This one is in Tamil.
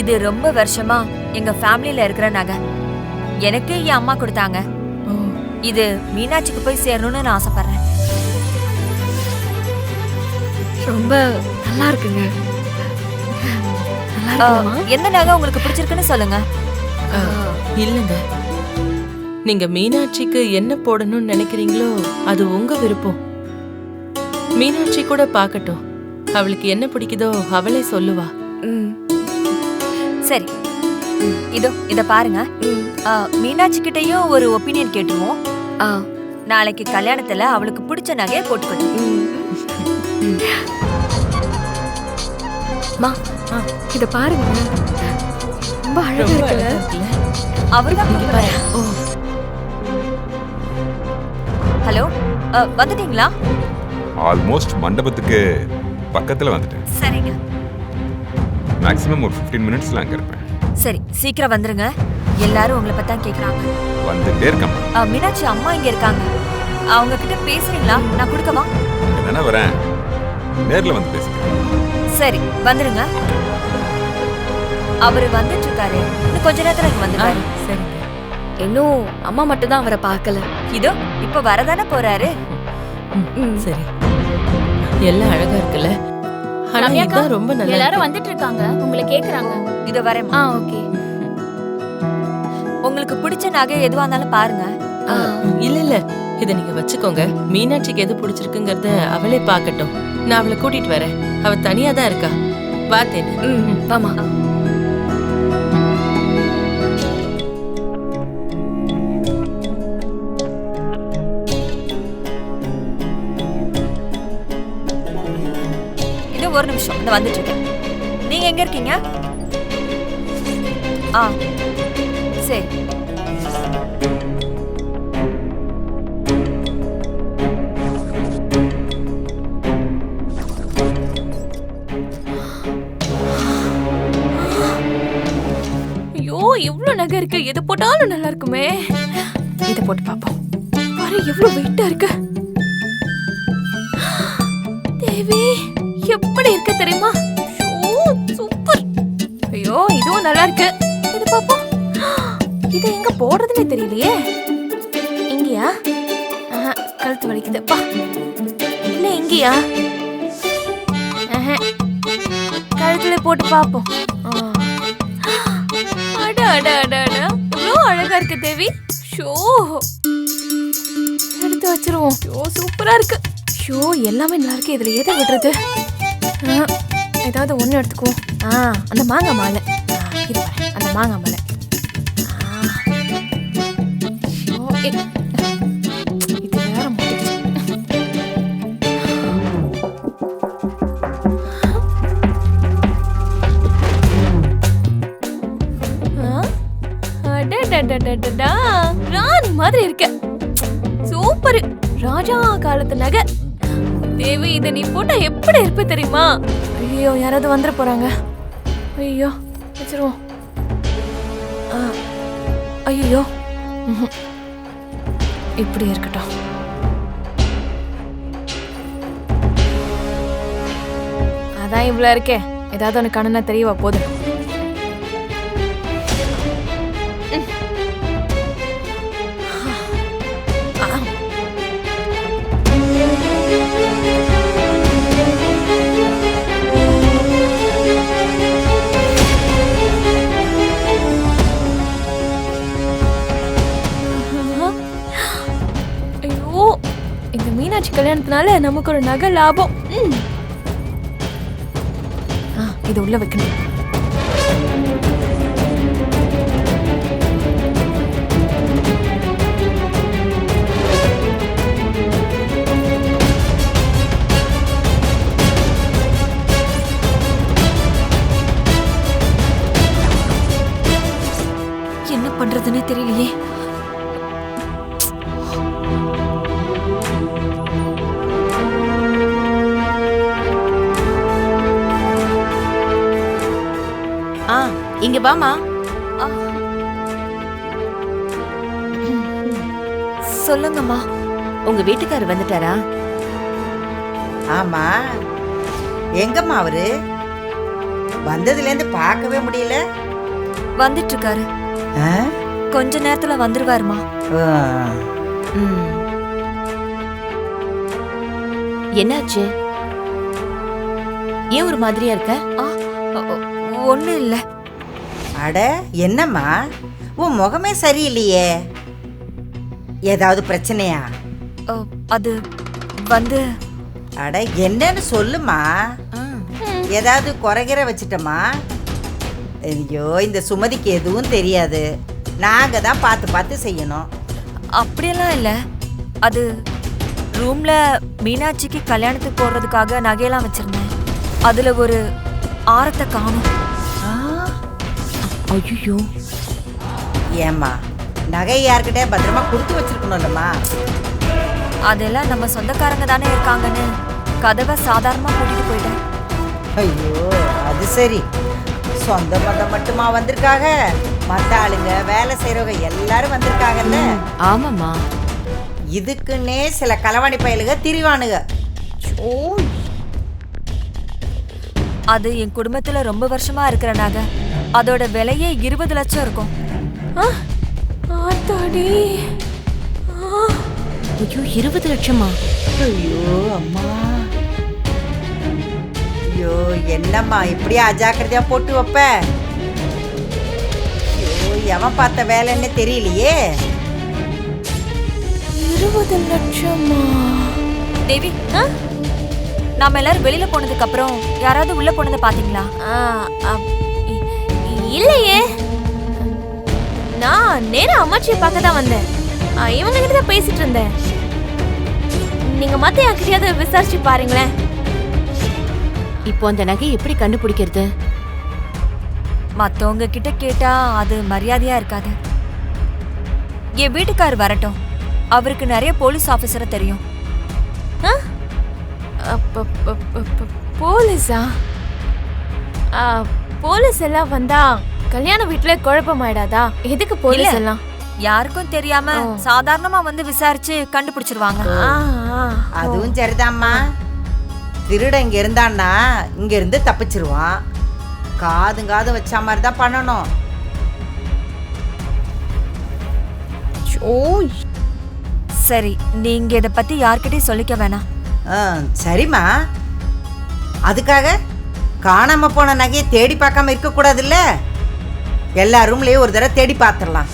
இது ரொம்ப வருஷமா எங்க ஃபேமிலில இருக்கிற நகை. எனக்கு என் அம்மா கொடுத்தாங்க. இது மீனாட்சிக்கு போய் சேரணும்னு நான் ஆசைப்படுறேன். ரொம்ப நல்லா இருக்குங்க. எந்த நகை உங்களுக்கு பிடிச்சிருக்குன்னு சொல்லுங்க. இல்லங்க, நீங்க மீனாட்சிக்கு என்ன போடணும்னு நினைக்கிறீங்களோ அது உங்க விருப்பம். மீனாட்சி கூட பாக்கட்டும், அவளுக்கு என்ன பிடிக்குதோ அவளே சொல்லுவா. சரி, இத பாருங்க. மீனாட்சி கிட்டயும் ஒரு ஒப்பீனியன் கேட்டுருவோம். நாளைக்கு கல்யாணத்துல அவளுக்கு பிடிச்ச நகையை போட்டுக்கட்டும். இத பாருங்க, ரொம்ப அழகா இருக்குல்ல? அவர்தான் ஹலோ, வந்துட்டீங்களா? ஆல்மோஸ்ட் மண்டபத்துக்கு பக்கத்துல வந்துட்டேன். சரிங்க, மேக்ஸிமம் ஒரு 15 மினிட்ஸ்ல அங்க இருப்பேன். சரி, சீக்கிரம் வந்துருங்க. எல்லாரும் உங்களை பத்தி தான் கேக்குறாங்க. வந்துட்டே இருக்கேன். மீனாட்சி அம்மா இங்க இருக்காங்க, அவங்க கிட்ட பேசுறீங்களா? நான் கொடுக்கவா? என்ன வரேன், நேர்ல வந்து பேசுறேன். சரி, வந்துருங்க. அவரு வந்துட்டு இருக்காரு, இன்னும் கொஞ்ச நேரத்துல வந்துருவாரு. சரி, இன்னும் அம்மா மட்டும் தான் அவரை பார்க்கல. இதோ இப்ப வரதானே போறாரு. சரி, எல்லாம் அழகா இருக்குல்ல? ஆனா இதுதான் ரொம்ப நல்லா. எல்லாரும் வந்துட்டு இருக்காங்க, உங்களை கேக்குறாங்க. இதோ வரேன். ஓகே. உங்களுக்கு பிடிச்ச நகை எதுவா இருந்தாலும் பாருங்க. இல்ல இல்ல, இத நீங்க வச்சுக்கோங்க. மீனாட்சிக்கு எது பிடிச்சிருக்குங்கறத அவளே பாக்கட்டும். நான் அவளை கூட்டிட்டு வரேன். அவ தனியா தான் இருக்கா. பாத்தேன். வாமா. இது ஒரு நிமிஷம், இந்த வந்துட்டு இருக்கேன். நீங்க எங்க இருக்கீங்க? சரி. ஐயோ, இவ்ளோ நகை இருக்கு, எது போட்டாலும் நல்லா இருக்குமே. இத போட்டு பாப்போம். பாரு, எவ்ளோ வெயிட்டா இருக்கு. தேவி, எப்படி இருக்கு தெரியுமா? சூப்பர். ஐயோ, இதுவும் நல்லா இருக்கு. இது பாப்போம். இதை எங்க போடுறதுன்னு தெரியலையே. இங்கயா? கழுத்து வலிக்குது. பா, இல்ல இங்கயா? கழுத்துல போட்டு பாப்போம். அட அட அட அட, இவ்வளோ அழகா இருக்கு தேவி. ஷோ, எடுத்து வச்சிருவோம். ஷோ, சூப்பரா இருக்கு. ஷோ, எல்லாமே நல்லா இருக்கு. இதுல எதை விடுறது? ஏதாவது ஒண்ணு எடுத்துக்குவோம். அந்த மாங்காய் மாலை. இருப்பாரு, அந்த மாங்காய் மாலை. இது வேற முடிச்சு. ராணி மாதிரி இருக்க. சூப்பர், ராஜா காலத்து நகை. தேவி, இதை நீ போட்டா எப்படி இருப்ப தெரியுமா? ஐயோ, யாராவது வந்துட போறாங்க. ஐயோ, வச்சிருவோம். ஐயோ, இப்படி இருக்கட்டும். அதான் இவ்வளவு இருக்கே, ஏதாவது ஒன்று கண்ணுனா தெரியவா போதும். மீனாட்சி கல்யாணத்தினால நமக்கு ஒரு நகை லாபம். இது உள்ள வைக்கணும். என்ன பண்றதுன்னே தெரியலையே. இங்க வாமா. சொல்லுங்கம்மா. உங்க வீட்டுக்காரர் வந்துட்டாரா? ஆமா, எங்கம்மா அவரு? வந்ததுலேருந்து பார்க்கவே முடியல. வந்துட்டு இருக்காரு. ஆ? கொஞ்ச நேரத்துல வந்துருவாருமா. ஆ. என்னாச்சு? ஏன் ஒரு மாதிரியா இருக்க? ஒண்ணும் இல்ல. அட என்னம்மா, உன் முகமே சரியில்லையே. ஏதாவது பிரச்சனையா? அது வந்து அட என்னன்னு சொல்லுமா. ஏதாவது குறைகிற வச்சிட்டமா? ஐயோ, இந்த சுமதிக்கு எதுவும் தெரியாது. நாங்க தான் பார்த்து பார்த்து செய்யணும். அப்படியெல்லாம் இல்ல. அது ரூம்ல மீனாட்சிக்கு கல்யாணத்துக்கு போடுறதுக்காக நகையெல்லாம் வச்சிருந்தேன். அதுல ஒரு ஆரத்தை காணும். ஐயோ, ஏம்மா, நகை யார்கிட்ட பத்திரமா கொடுத்து வச்சிருக்கணும்லம்மா. அதெல்லாம் நம்ம சொந்தக்காரங்க தானே இருக்காங்கன்னு கதவை சாதாரணமா கூட்டிட்டு போயிட்டேன். ஐயோ, அது சரி. சொந்த பந்தம் மட்டுமா வந்திருக்காங்க? மற்ற ஆளுங்க, வேலை செய்யறவங்க எல்லாரும் வந்திருக்காங்கல்ல. ஆமாம்மா. இதுக்குன்னே சில களவாணி பயலுக திரிவானுங்க. அது என் குடும்பத்துல ரொம்ப வருஷமா இருக்கிற நகை. அதோட விலையே 20 லட்சம் இருக்கும். ஆத்தாடி. ஐயோ, 20 லட்சமா? ஐயோ அம்மா. ஐயோ, என்னம்மா இப்படியே அஜாக்கிரதையா போட்டு வைப்ப? ஐயோ, எவன் பார்த்த வேலைன்னு தெரியலையே. 20 லட்சமா? தேவி, நாம எல்லாரும் வெளியில போனதுக்கு அப்புறம் யாராவது உள்ள போனதை பாத்தீங்களா? இல்லையே. நான் நேரா அம்மாச்சியை பார்க்க தான் வந்தேன். இவங்க கிட்ட தான் பேசிட்டு இருந்தேன். நீங்க மத்த யார்கிட்டயாவது விசாரிச்சு பாருங்களேன். இப்போ அந்த நகை எப்படி கண்டுபிடிக்கிறது? மத்தவங்க கிட்ட கேட்டா அது மரியாதையா இருக்காது. என் வீட்டுக்கார் வரட்டும். அவருக்கு நிறைய போலீஸ் ஆபீசரை தெரியும். போலீஸா? போலீஸ் எல்லாம் வந்தா கல்யாண வீட்டுல குழப்பமாயிடாதா? எதுக்கு போலீஸ் இல்ல. எல்லாம்? யாருக்கும் தெரியாம சாதாரணமா வந்து விசாரிச்சு கண்டுபிடிச்சிருவாங்க. அதுவும் சரிதாம்மா. திருட இங்க இருந்தான்னா இங்க இருந்து தப்பிச்சிருவான். காதும் வச்ச மாதிரி தான் பண்ணணும். சரி, நீங்க இத பத்தி யார்கிட்டயும் சொல்லிக்க வேணாம். சரிம்மா. அதுக்காக காணாம போன நகையை தேடி பார்க்காம இருக்க கூடாதுல்ல. எல்லா ரூம்லயும் ஒரு தடவை தேடி பார்த்துடலாம்.